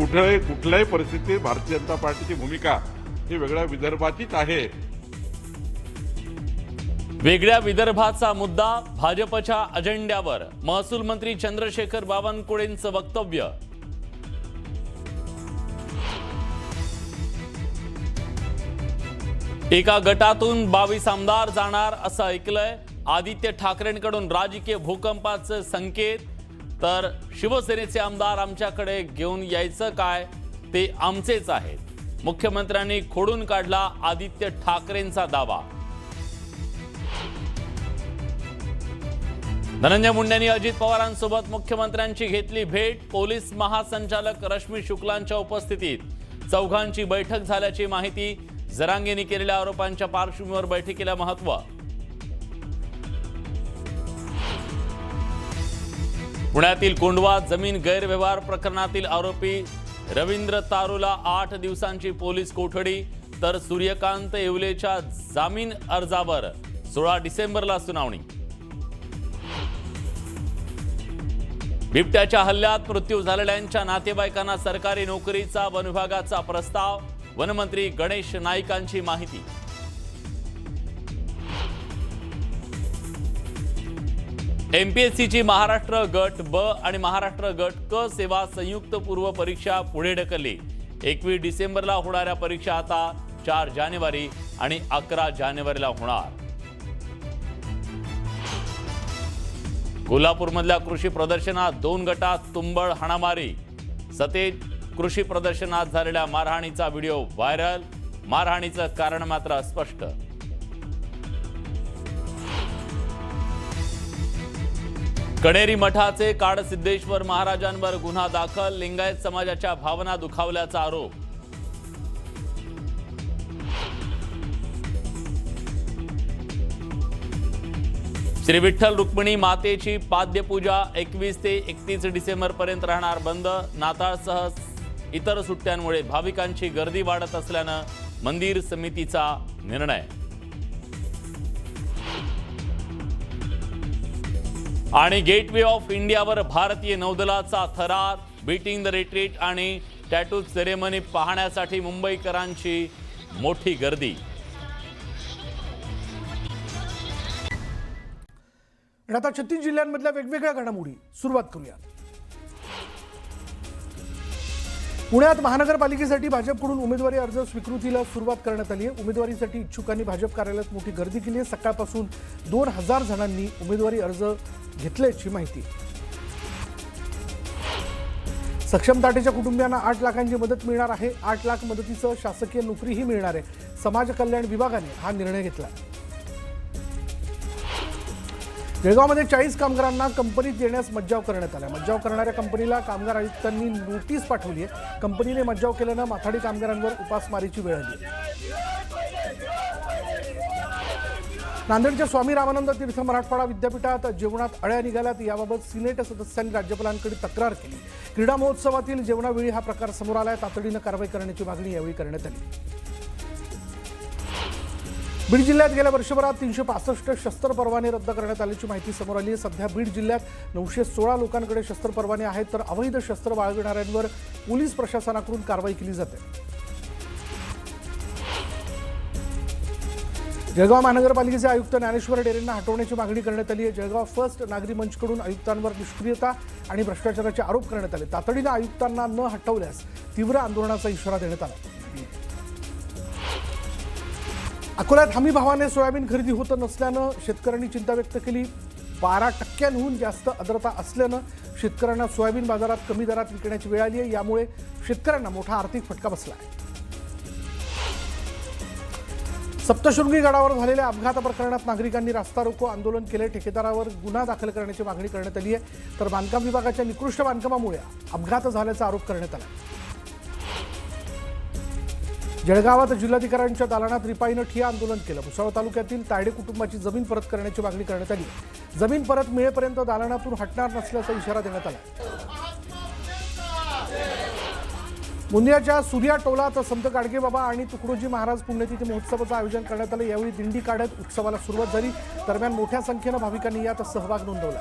कुठल्याही परिस्थितीत भारतीय जनता पार्टीची भूमिका ही वेगळ्या विदर्भाचीच आहे। वेगळ्या विदर्भाचा मुद्दा भाजपच्या अजेंड्यावर महसूल मंत्री चंद्रशेखर बावनकुळेंचं वक्तव्य। एका गटातून 22 आमदार जाणार असं ऐकलंय। आदित्य ठाकरेंकडून राजकीय भूकंपाचे संकेत, तर शिवसेनेचे आमदार आमच्याकडे घेऊन यायचं काय, ते आमचेच आहेत। मुख्यमंत्र्यांनी खोडून काढला आदित्य ठाकरेंचा दावा। धनंजय मुंडेंनी अजित पवारांसोबत मुख्यमंत्र्यांची घेतली भेट। पोलीस महासंचालक रश्मी शुक्लांच्या उपस्थितीत चौघांची बैठक झाल्याची माहिती। जरांगेंनी केलेल्या आरोपांच्या पार्श्वभूमीवर बैठकीला महत्त्व। पुण्यातील कोंढवा जमीन गैरव्यवहार प्रकरणातील आरोपी रवींद्र तारूला 8 दिवसांची पोलीस कोठडी, तर सूर्यकांत येवलेच्या जामीन अर्जावर 16 डिसेंबरला सुनावणी। बिबट्याच्या हल्ल्यात मृत्यू झालेल्यांच्या नातेवाईकांना सरकारी नोकरीचा वन विभागाचा प्रस्ताव। वनमंत्री गणेश नाईकांची माहिती। एमपीएससीची महाराष्ट्र गट ब आणि महाराष्ट्र गट क सेवा संयुक्त पूर्व परीक्षा पुढे ढकलली। 21 डिसेंबरला होणाऱ्या परीक्षा आता 4 जानेवारी आणि 11 जानेवारीला होणार। कोल्हापूरमधल्या कृषी प्रदर्शनात 2 गटात तुंबळ हाणामारी। सतेज कृषी प्रदर्शनात झालेल्या मारहाणीचा व्हिडिओ व्हायरल। मारहाणीचं कारण मात्र अस्पष्ट। कणेरी मठाचे काडसिद्धेश्वर महाराजांवर गुन्हा दाखल। लिंगायत समाजाच्या भावना दुखावल्याचा आरोप। श्री विठ्ठल रुक्मिणी मातेची पाद्यपूजा 21 ते 31 डिसेंबर पर्यंत राहणार बंद। नाताळसह इतर सुट्ट्यांमुळे भाविकांची गर्दी वाढत असल्यानं मंदिर समितीचा निर्णय। आणि गेटवे ऑफ इंडियावर भारतीय नौदलाचा थरार। बीटिंग द रिट्रीट आणि टॅटू सेरेमनी पाहण्यासाठी मुंबईकरांची मोठी गर्दी। आता 36 जिल्ह्यांमधल्या वेगवेगळ्या घडामोडी सुरुवात करूया। पुण्यात महानगरपालिकेसाठी भाजपकडून उमेदवारी अर्ज स्वीकृतीला सुरुवात करण्यात आली आहे। उमेदवारीसाठी इच्छुकांनी भाजप कार्यालयात मोठी गर्दी केली आहे। सकाळपासून 2000 जणांनी उमेदवारी अर्ज घेतल्याची माहिती। सक्षम दाटेच्या कुटुंबियांना 8 लाखांची मदत मिळणार आहे। 8 लाख मदतीसह शासकीय नोकरीही मिळणार आहे। समाज कल्याण विभागाने हा निर्णय घेतला। जळगावमध्ये 40 कामगारांना कंपनीत येण्यास मज्जाव करण्यात आला। मज्जाव करणाऱ्या कंपनीला कामगार आयुक्तांनी नोटीस पाठवली आहे। कंपनीने मज्जाव केल्यानं माथाडी कामगारांवर उपासमारीची वेळ आली। नांदेडच्या स्वामी रामानंद तीर्थ मराठवाडा विद्यापीठात जेवणात अळ्या निघाल्यात। याबाबत सिनेट सदस्यांनी राज्यपालांकडे तक्रार केली। क्रीडा महोत्सवातील जेवणावेळी हा प्रकार समोर आलाय। तातडीनं कारवाई करण्याची मागणी यावेळी करण्यात आली। बीड जिल्ह्यात गेल्या वर्षभरात 365 शस्त्र परवाने रद्द करण्यात आल्याची माहिती समोर आली आहे। सध्या बीड जिल्ह्यात 916 लोकांकडे शस्त्र परवाने आहेत, तर अवैध शस्त्र बाळगणाऱ्यांवर पोलीस प्रशासनाकडून कारवाई केली जाते। जळगाव महानगरपालिकेचे आयुक्त ज्ञानेश्वर डेरेंना हटवण्याची मागणी करण्यात आली आहे। जळगाव फर्स्ट नागरी मंचकडून आयुक्तांवर निष्क्रियता आणि भ्रष्टाचाराचे आरोप करण्यात आले। तातडीनं आयुक्तांना न हटवल्यास तीव्र आंदोलनाचा इशारा देण्यात आला। अकोल्यात हमी भावाने सोयाबीन खरेदी होत नसल्यानं शेतकऱ्यांनी चिंता व्यक्त केली। 12% जास्त आर्द्रता असल्यानं शेतकऱ्यांना सोयाबीन बाजारात कमी दरात विकण्याची वेळ आली आहे। यामुळे शेतकऱ्यांना मोठा आर्थिक फटका बसला आहे। सप्तशृंगी गडावर झालेल्या अपघात प्रकरणात नागरिकांनी रास्ता रोको आंदोलन केले। ठेकेदारावर गुन्हा दाखल करण्याची मागणी करण्यात आली आहे, तर बांधकाम विभागाच्या निकृष्ट बांधकामामुळे अपघात झाल्याचा आरोप करण्यात आला। जळगावात जिल्हाधिकाऱ्यांच्या दालनात रिपाईनं ठिय्या आंदोलन केलं। भुसावळ तालुक्यातील तायडे कुटुंबाची जमीन परत करण्याची मागणी करण्यात आली। जमीन परत मिळेपर्यंत दालनातून हटणार नसल्याचा इशारा देण्यात आला। गोंदियाच्या सूर्या टोलात संत गाडगेबाबा आणि तुकडोजी महाराज पुण्यतिथी महोत्सवाचं आयोजन करण्यात आलं। यावेळी दिंडी काढत उत्सवाला सुरुवात झाली। दरम्यान मोठ्या संख्येनं भाविकांनी यात सहभाग नोंदवला।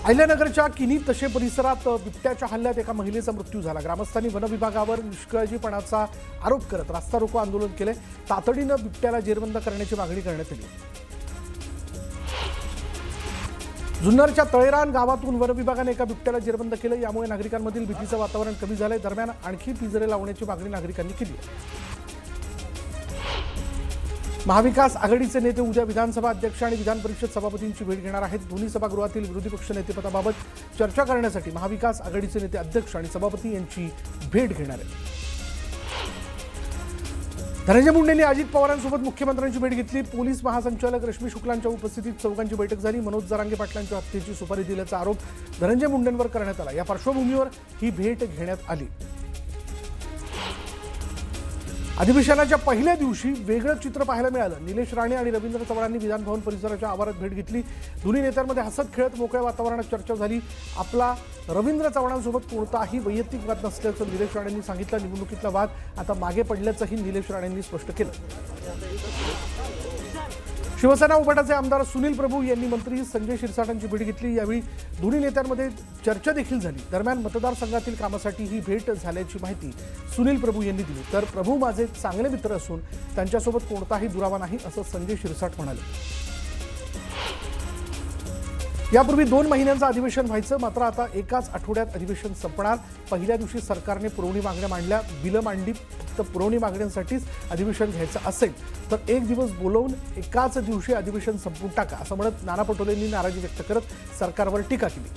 अहिल्यानगरच्या किनी तशे परिसरात बिबट्याच्या हल्ल्यात एका महिलेचा मृत्यू झाला. ग्रामस्थांनी वन विभागावर निष्काळजीपणाचा आरोप करत रास्ता रोको आंदोलन केले. तातडीनं बिबट्याला जेरबंद करण्याची मागणी करण्यात आली. जुन्नरच्या तळेरान गावातून वन विभागाने एका बिबट्याला जेरबंद केलं. यामुळे नागरिकांमधील भीतीचं वातावरण कमी झालंय. दरम्यान आणखी पिंजरे लावण्याची मागणी नागरिकांनी केली आहे. महाविकास आघाडीचे नेते उद्या विधानसभा अध्यक्ष आणि विधान परिषद सभापतींची भेट घेणार आहेत. दोन्ही सभागृहातील विरोधी पक्ष नेतेपदाबाबत चर्चा करण्यासाठी महाविकास आघाडीचे नेते अध्यक्ष आणि सभापती यांची भेट घेणार आहेत. धनंजय मुंडेंनी अजित पवारांसोबत मुख्यमंत्र्यांची भेट घेतली. पोलीस महासंचालक रश्मी शुक्लांच्या उपस्थितीत चौघांची बैठक झाली. मनोज जरांगे पाटलांच्या हत्येची सुपारी दिल्याचा आरोप धनंजय मुंडेंवर करण्यात आला. या पार्श्वभूमीवर ही भेट घेण्यात आली. अधिवेशनाच्या पहिल्या दिवशी वेगळं चित्र पाहायला मिळालं. निलेश राणे आणि रवींद्र चव्हाणांनी विधानभवन परिसराच्या आवारात भेट घेतली. दोन्ही नेत्यांमध्ये हसत खेळत मोकळ्या वातावरणात चर्चा झाली. आपला रवींद्र चव्हाणांसोबत कोणताही वैयक्तिक वाद नसल्याचं निलेश राणेंनी सांगितलं. निवडणुकीतला वाद आता मागे पडल्याचंही निलेश राणेंनी स्पष्ट केलं. शिवसेना उभाटाचे आमदार सुनील प्रभू यांनी मंत्री संजय शिरसाटांची भेट घेतली. यावेळी दोन्ही नेत्यांमध्ये चर्चा देखील झाली. दरम्यान मतदारसंघातील कामासाठी ही भेट झाल्याची माहिती सुनील प्रभू यांनी दिली. तर प्रभू माझे चांगले मित्र असून त्यांच्यासोबत कोणताही दुरावा नाही असं संजय शिरसाट म्हणाले. यापूर्वी 2 महिन्यांचं अधिवेशन व्हायचं, मात्र आता एकाच आठवड्यात अधिवेशन संपणार. पहिल्या दिवशी सरकारने पुरवणी मागण्या मांडल्या. बिलं मांडली. फक्त पुरवणी मागण्यांसाठीच अधिवेशन घ्यायचं असेल तर एक दिवस बोलवून एकाच दिवशी अधिवेशन संपवून टाका असं म्हणत नाना पटोलेंनी नाराजी व्यक्त करत सरकारवर टीका केली.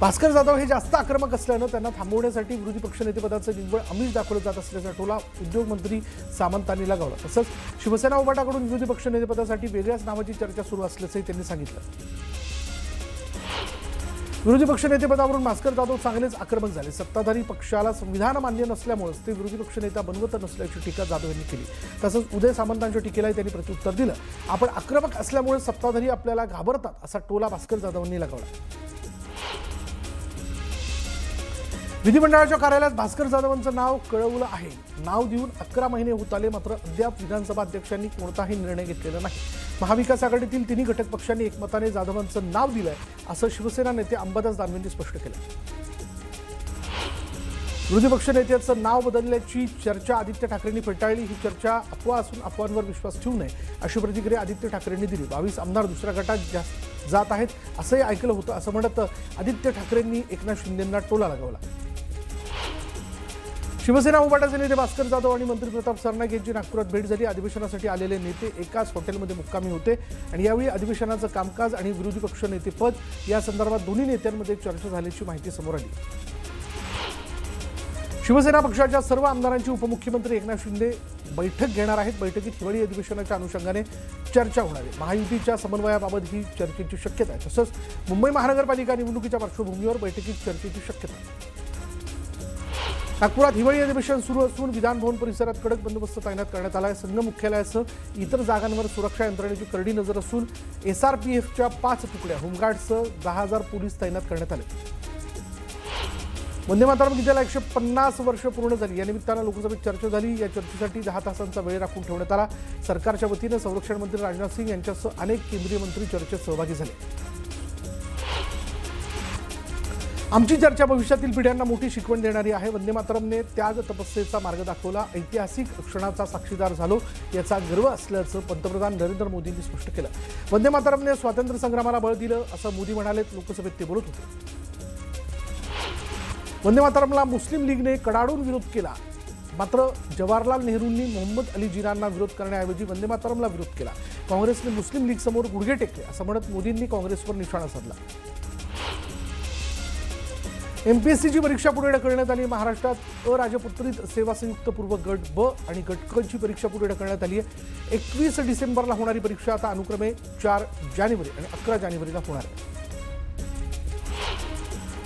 भास्कर जाधव हे जास्त आक्रमक असल्यानं त्यांना थांबवण्यासाठी विरोधी पक्षनेतेपदाचं निव्वळ आमिष दाखवलं जात असल्याचा टोला उद्योगमंत्री सामंतांनी लगावला. तसंच शिवसेना उभाटाकडून विरोधी पक्षनेतेपदासाठी वेगळ्याच नावाची चर्चा सुरू असल्याचंही त्यांनी सांगितलं. विरोधी पक्षनेतेपदावरून भास्कर जाधव चांगलेच आक्रमक झाले. सत्ताधारी पक्षाला संविधान मान्य नसल्यामुळेच ते विरोधी पक्षनेता बनवत नसल्याची टीका जाधव यांनी केली. तसंच उदय सामंतांच्या टीकेलाही त्यांनी प्रत्युत्तर दिलं. आपण आक्रमक असल्यामुळे सत्ताधारी आपल्याला घाबरतात असा टोला भास्कर जाधवांनी लगावला. विधिमंडळाच्या कार्यालयात भास्कर जाधवांचं नाव कळवलं आहे. नाव देऊन 11 महिने होत आले, मात्र अद्याप विधानसभा अध्यक्षांनी कोणताही निर्णय घेतलेला नाही. महाविकास आघाडीतील तिन्ही घटक पक्षांनी एकमताने जाधवांचं नाव दिलंय असं शिवसेना नेते अंबादास दानवेंनी स्पष्ट केलं. विरोधी पक्ष नेत्याचं नाव बदलल्याची चर्चा आदित्य ठाकरेंनी फेटाळली. ही चर्चा अफवा असून अफवांवर विश्वास ठेवू नये अशी प्रतिक्रिया आदित्य ठाकरेंनी दिली. 22 आमदार दुसऱ्या गटात जात आहेत असंही ऐकलं होतं असं म्हणत आदित्य ठाकरेंनी एकनाथ शिंदेंना टोला लगावला. शिवसेना उभाटाचे नेते भास्कर जाधव आणि मंत्री प्रताप सरनाईक यांची नागपुरात भेट झाली. अधिवेशनासाठी आलेले नेते एकाच हॉटेलमध्ये मुक्कामी होते आणि यावेळी अधिवेशनाचं कामकाज आणि विरोधी पक्ष नेतेपद या संदर्भात दोन्ही नेत्यांमध्ये चर्चा झाल्याची माहिती समोर आली. शिवसेना पक्षाच्या सर्व आमदारांची उपमुख्यमंत्री एकनाथ शिंदे बैठक घेणार आहेत. बैठकीत हिवाळी अधिवेशनाच्या अनुषंगाने चर्चा होणार आहे. महायुतीच्या समन्वयाबाबत ही चर्चेची शक्यता आहे. तसंच मुंबई महानगरपालिका निवडणुकीच्या पार्श्वभूमीवर बैठकीत चर्चेची शक्यता आहे. नागपुरात हिवाळी अधिवेशन सुरू असून विधानभवन परिसरात कडक बंदोबस्त तैनात करण्यात आला आहे. संघ मुख्यालयासह इतर जागांवर सुरक्षा यंत्रणेची करडी नजर असून SRPFच्या 5 तुकड्या, होमगार्डसह 10,000 पोलीस तैनात करण्यात आले. वंदे मातरम गीताला 150 वर्ष पूर्ण झाली. या निमित्तानं लोकसभेत चर्चा झाली. या चर्चेसाठी 10 तासांचा वेळ राखून ठेवण्यात आला. सरकारच्या वतीनं संरक्षण मंत्री राजनाथ सिंग यांच्यासह अनेक केंद्रीय मंत्री चर्चेत सहभागी झाले. आमची चर्चा भविष्यातील पिढ्यांना मोठी शिकवण देणारी आहे. वंदे मातरमने त्याग तपस्येचा मार्ग दाखवला. ऐतिहासिक क्षणाचा साक्षीदार झालो याचा गर्व असल्याचं पंतप्रधान नरेंद्र मोदींनी स्पष्ट केलं. वंदे मातरमने स्वातंत्र्य संग्रामाला बळ दिलं असं मोदी म्हणाले. लोकसभेत ते बोलत होते. वंदे मातरमला मुस्लिम लीगने कडाडून विरोध केला, मात्र जवाहरलाल नेहरूंनी मोहम्मद अली जिनांना विरोध करण्याऐवजी वंदे मातरमला विरोध केला. काँग्रेसने मुस्लिम लीग समोर गुडघे टेकले असं म्हणत मोदींनी काँग्रेसवर निशाणा साधला. MPSCची परीक्षा पुढे ढकलण्यात आली. महाराष्ट्रात अराजपत्रित सेवा संयुक्त पूर्व गट ब आणि गट क ची परीक्षा पुढे ढकलण्यात आली आहे. 21 डिसेंबरला होणारी परीक्षा आता अनुक्रमे 4 जानेवारी आणि 11 जानेवारीला होणार आहे.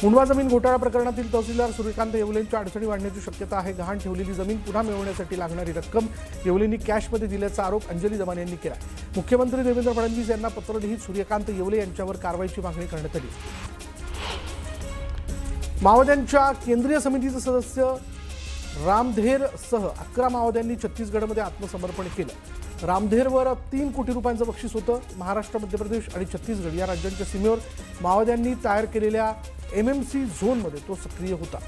मुंडवा जमीन घोटाळा प्रकरणातील तहसीलदार सूर्यकांत येवलेंच्या अडचणी वाढण्याची शक्यता आहे. गहाण ठेवलेली जमीन पुन्हा मिळवण्यासाठी लागणारी रक्कम येवलेंनी कॅशमध्ये दिल्याचा आरोप अंजली दमाने यांनी केला. मुख्यमंत्री देवेंद्र फडणवीस यांना पत्र लिहित सूर्यकांत येवले यांच्यावर कारवाईची मागणी करण्यात आली. माओवाद्यांच्या केंद्रीय समितीचे सदस्य रामधेरसह 11 माओवाद्यांनी छत्तीसगडमध्ये आत्मसमर्पण केलं. रामधेरवर 3 कोटी रुपयांचं बक्षीस होतं. महाराष्ट्र, मध्य प्रदेश आणि छत्तीसगड या राज्यांच्या सीमेवर माओवाद्यांनी तयार केलेल्या MMC झोनमध्ये तो सक्रिय होता.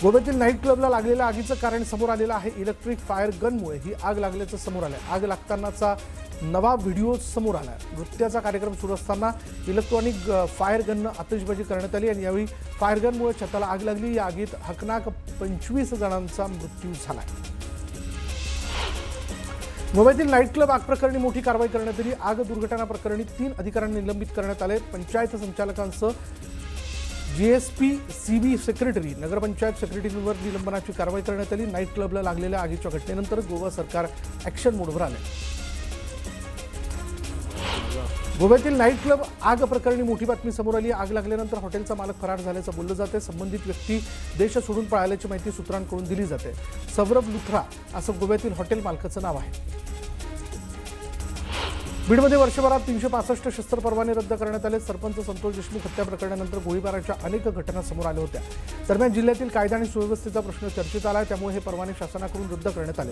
गोव्यातील नाईट क्लबला लागलेल्या आगीचं कारण समोर आलेलं आहे. इलेक्ट्रिक फायर गनमुळे ही आग लागल्याचं समोर आलंय. आग लागतानाचा नवा व्हिडिओ समोर आलाय. नृत्याचा कार्यक्रम सुरू असताना इलेक्ट्रॉनिक फायर गननं आतषबाजी करण्यात आली आणि यावेळी फायर गनमुळे छताला आग लागली. या आगीत हकनाक 25 जणांचा मृत्यू झालाय. गोव्यातील नाईट क्लब आग प्रकरणी मोठी कारवाई करण्यात आली. आग दुर्घटना प्रकरणी 3 अधिकाऱ्यांना निलंबित करण्यात आले. पंचायत संचालकांसह GSP CB सेक्रेटरी, नगरपंचायत सेक्रेटरीवर निलंबनाची कारवाई करण्यात आली. नाईट क्लबला लागलेल्या आगीच्या घटनेनंतर गोवा सरकार ॲक्शन मोडवर आले. गोव्यातील नाईट क्लब आग प्रकरणी मोठी बातमी समोर आली. आग लागल्यानंतर हॉटेलचा मालक फरार झाल्याचं बोललं जाते. संबंधित व्यक्ती देश सोडून पळाल्याची माहिती सूत्रांकडून दिली जाते. सौरभ लुथरा असं गोव्यातील हॉटेल मालकाचं नाव आहे. बीडमध्ये वर्षभरात 365 शस्त्र परवाने रद्द करण्यात आले. सरपंच संतोष देशमुख हत्या प्रकरणानंतर गोळीबाराच्या अनेक घटना समोर आल्या होत्या. दरम्यान जिल्ह्यातील कायदा आणि सुव्यवस्थेचा प्रश्न चर्चेत आला, त्यामुळे हे परवाने शासनाकडून रद्द करण्यात आले.